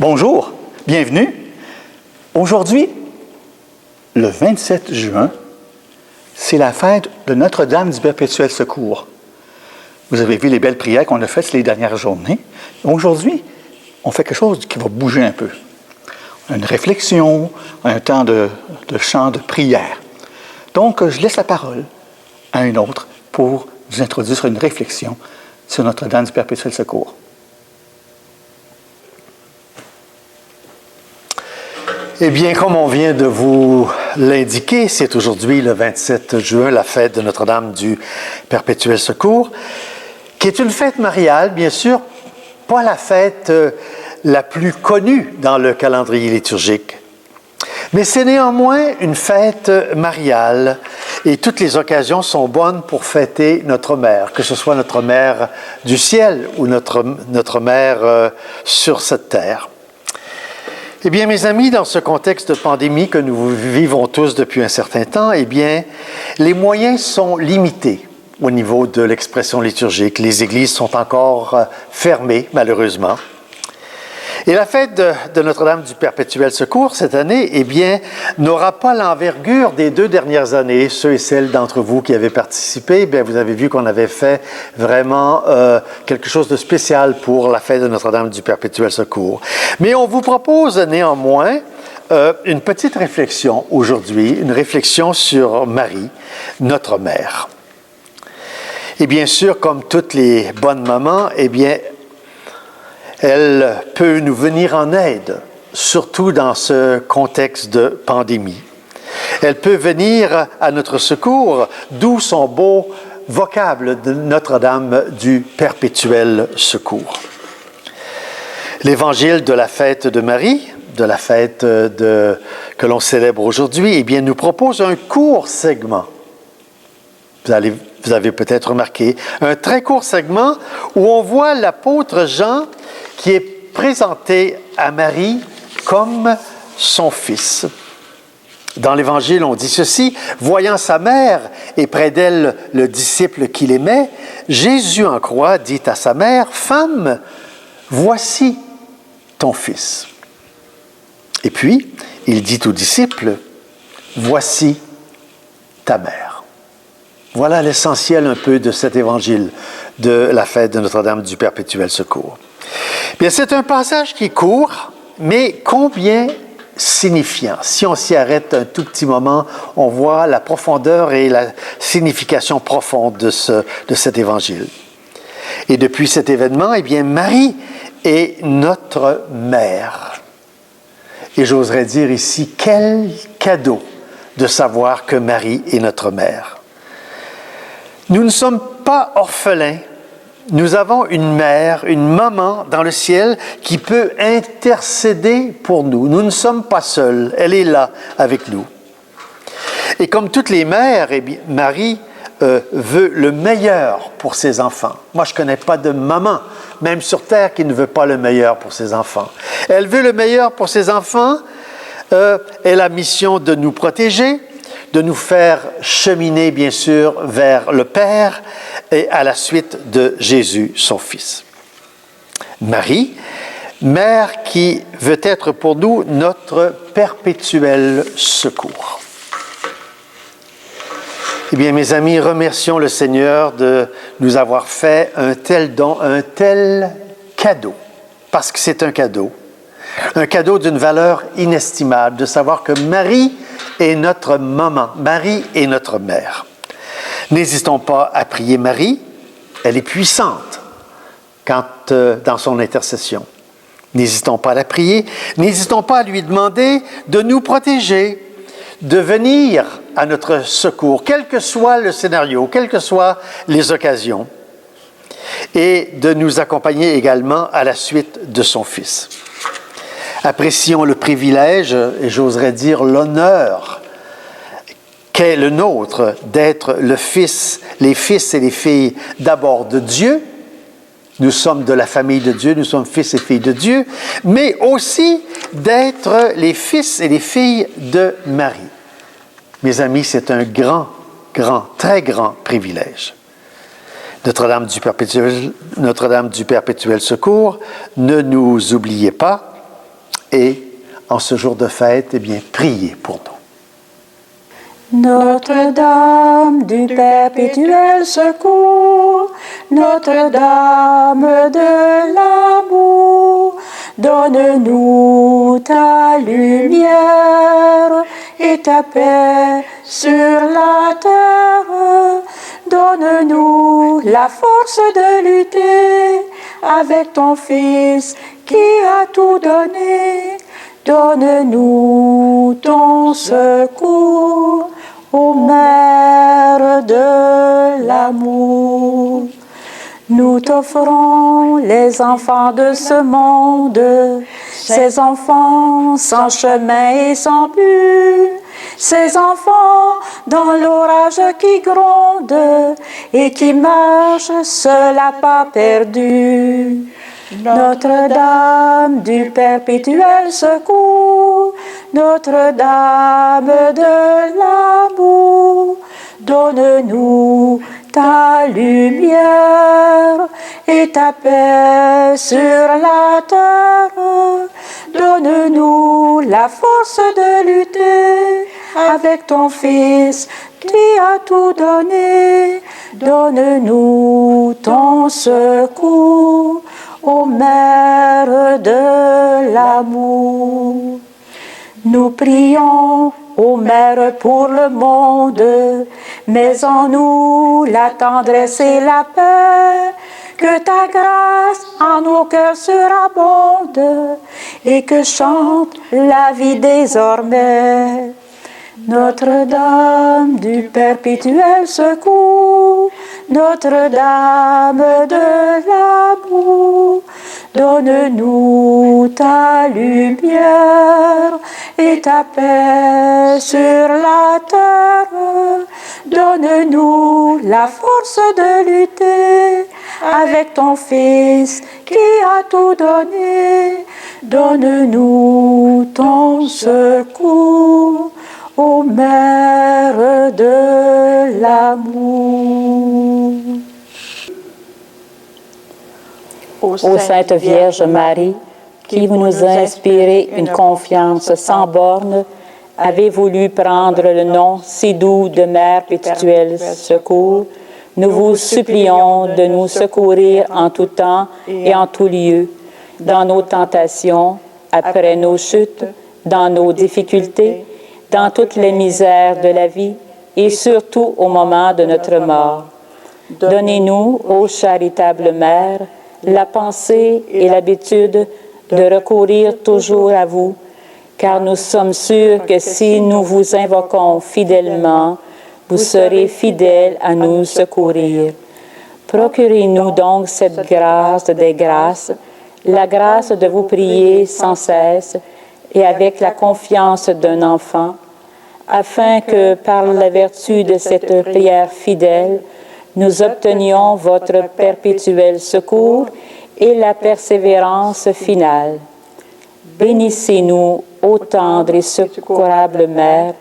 Bonjour, bienvenue. Aujourd'hui, le 27 juin, c'est la fête de Notre-Dame du Perpétuel Secours. Vous avez vu les belles prières qu'on a faites les dernières journées. Aujourd'hui, on fait quelque chose qui va bouger un peu. Une réflexion, un temps de chant, de prière. Donc, je laisse la parole à un autre pour vous introduire sur une réflexion sur Notre-Dame du Perpétuel Secours. Eh bien, comme on vient de vous l'indiquer, c'est aujourd'hui le 27 juin, la fête de Notre-Dame du Perpétuel Secours, qui est une fête mariale, bien sûr, pas la fête la plus connue dans le calendrier liturgique, mais c'est néanmoins une fête mariale et toutes les occasions sont bonnes pour fêter notre mère, que ce soit notre mère du ciel ou notre mère sur cette terre. Eh bien, mes amis, dans ce contexte de pandémie que nous vivons tous depuis un certain temps, eh bien, les moyens sont limités au niveau de l'expression liturgique. Les églises sont encore fermées, malheureusement. Et la fête de Notre-Dame du Perpétuel Secours, cette année, eh bien, n'aura pas l'envergure des 2 dernières années. Ceux et celles d'entre vous qui avaient participé, bien, vous avez vu qu'on avait fait vraiment quelque chose de spécial pour la fête de Notre-Dame du Perpétuel Secours. Mais on vous propose néanmoins une petite réflexion aujourd'hui, une réflexion sur Marie, notre mère. Et bien sûr, comme toutes les bonnes mamans, eh bien, elle peut nous venir en aide, surtout dans ce contexte de pandémie. Elle peut venir à notre secours, d'où son beau vocable de Notre-Dame du Perpétuel Secours. L'Évangile de la fête de Marie, de la fête que l'on célèbre aujourd'hui, eh bien, nous propose un court segment. Vous avez peut-être remarqué, un très court segment où on voit l'apôtre Jean qui est présenté à Marie comme son fils. Dans l'Évangile, on dit ceci: « Voyant sa mère et près d'elle le disciple qu'il aimait, Jésus en croix dit à sa mère, « Femme, voici ton fils. » Et puis, il dit au disciple, « Voici ta mère. » Voilà l'essentiel un peu de cet évangile de la fête de Notre-Dame du Perpétuel Secours. Bien, c'est un passage qui est court, mais combien signifiant. Si on s'y arrête un tout petit moment, on voit la profondeur et la signification profonde de cet évangile. Et depuis cet événement, eh bien, Marie est notre mère. Et j'oserais dire ici, quel cadeau de savoir que Marie est notre mère. Nous ne sommes pas orphelins. Nous avons une mère, une maman dans le ciel qui peut intercéder pour nous. Nous ne sommes pas seuls. Elle est là avec nous. Et comme toutes les mères, eh bien, Marie veut le meilleur pour ses enfants. Moi, je ne connais pas de maman, même sur terre, qui ne veut pas le meilleur pour ses enfants. Elle veut le meilleur pour ses enfants. Elle a mission de nous protéger, de nous faire cheminer, bien sûr, vers le Père et à la suite de Jésus, son Fils. Marie, mère qui veut être pour nous notre perpétuel secours. Eh bien, mes amis, remercions le Seigneur de nous avoir fait un tel don, un tel cadeau, parce que c'est un cadeau d'une valeur inestimable, de savoir que Marie est notre maman, Marie est notre mère. N'hésitons pas à prier Marie, elle est puissante dans son intercession. N'hésitons pas à la prier, n'hésitons pas à lui demander de nous protéger, de venir à notre secours, quel que soit le scénario, quelles que soient les occasions, et de nous accompagner également à la suite de son Fils. Apprécions le privilège, et j'oserais dire l'honneur, qu'est le nôtre d'être les fils et les filles d'abord de Dieu. Nous sommes de la famille de Dieu, nous sommes fils et filles de Dieu, mais aussi d'être les fils et les filles de Marie. Mes amis, c'est un très grand privilège. Notre-Dame du Perpétuel Secours, ne nous oubliez pas, Et en ce jour de fête, eh bien, priez pour nous. Notre-Dame du perpétuel secours, Notre-Dame de l'amour, donne-nous ta lumière et ta paix sur la terre. Donne-nous la force de lutter avec ton Fils qui a tout donné. Donne-nous ton secours, ô Mère de l'amour. Nous t'offrons les enfants de ce monde, ces enfants sans chemin et sans but, ces enfants dans l'orage qui gronde et qui marchent seuls à pas perdus. Notre-Dame du perpétuel secours, Notre-Dame de l'amour, donne-nous ta lumière et ta paix sur la terre. Donne-nous la force de lutter avec ton Fils qui a tout donné. Donne-nous ton secours, ô Mère de l'amour. Nous prions, ô Mère, pour le monde, mets en nous la tendresse et la paix, que ta grâce en nos cœurs surabonde et que chante la vie désormais. Notre-Dame du perpétuel secours, Notre-Dame de l'amour, donne-nous ta lumière et ta paix sur la terre. Donne-nous la force de lutter avec ton Fils qui a tout donné. Donne-nous ton secours, ô Mère de l'amour. Ô Sainte Vierge Marie, qui vous nous a inspiré une confiance sans bornes, avez voulu prendre le nom si doux de Mère perpétuelle secours, nous vous supplions de nous secourir en tout temps et en tout lieu, dans nos tentations, après nos chutes, dans nos difficultés, dans toutes les misères de la vie et surtout au moment de notre mort. Donnez-nous, ô charitable Mère, la pensée et l'habitude de recourir toujours à vous, car nous sommes sûrs que si nous vous invoquons fidèlement, vous serez fidèles à nous secourir. Procurez-nous donc cette grâce des grâces, la grâce de vous prier sans cesse et avec la confiance d'un enfant, afin que par la vertu de cette prière fidèle, nous obtenions votre perpétuel secours et la persévérance finale. Bénissez-nous, ô tendre et secourable Mère,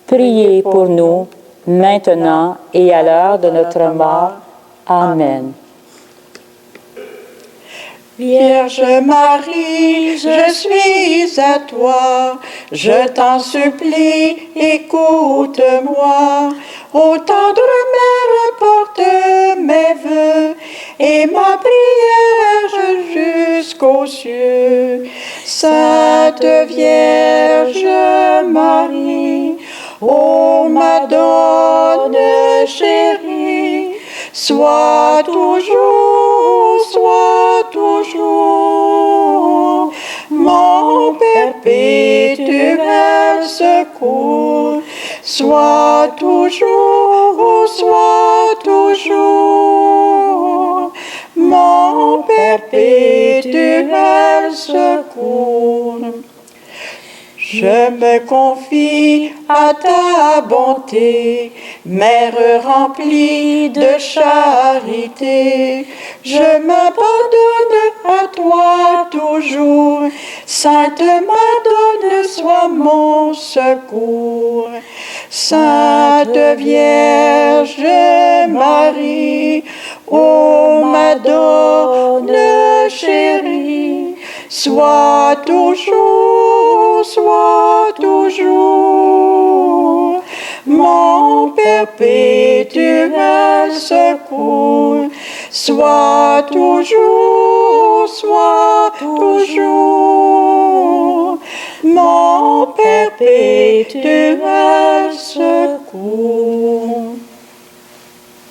priez pour nous, maintenant et à l'heure de notre mort. Amen. Vierge Marie, je suis à toi, je t'en supplie, écoute-moi. Ô tendre Mère, porte mes vœux et ma prière jusqu'aux cieux. Sainte Vierge Marie, ô Madone chérie, sois toujours mon perpétuel secours. Sois toujours mon perpétuel secours. Je me confie à ta bonté, Mère remplie de charité. Je m'abandonne à toi toujours. Sainte Madone, sois mon secours. Sainte Vierge Marie, ô Madone chérie, sois toujours mon perpétuel secours. Sois toujours mon perpétuel secours.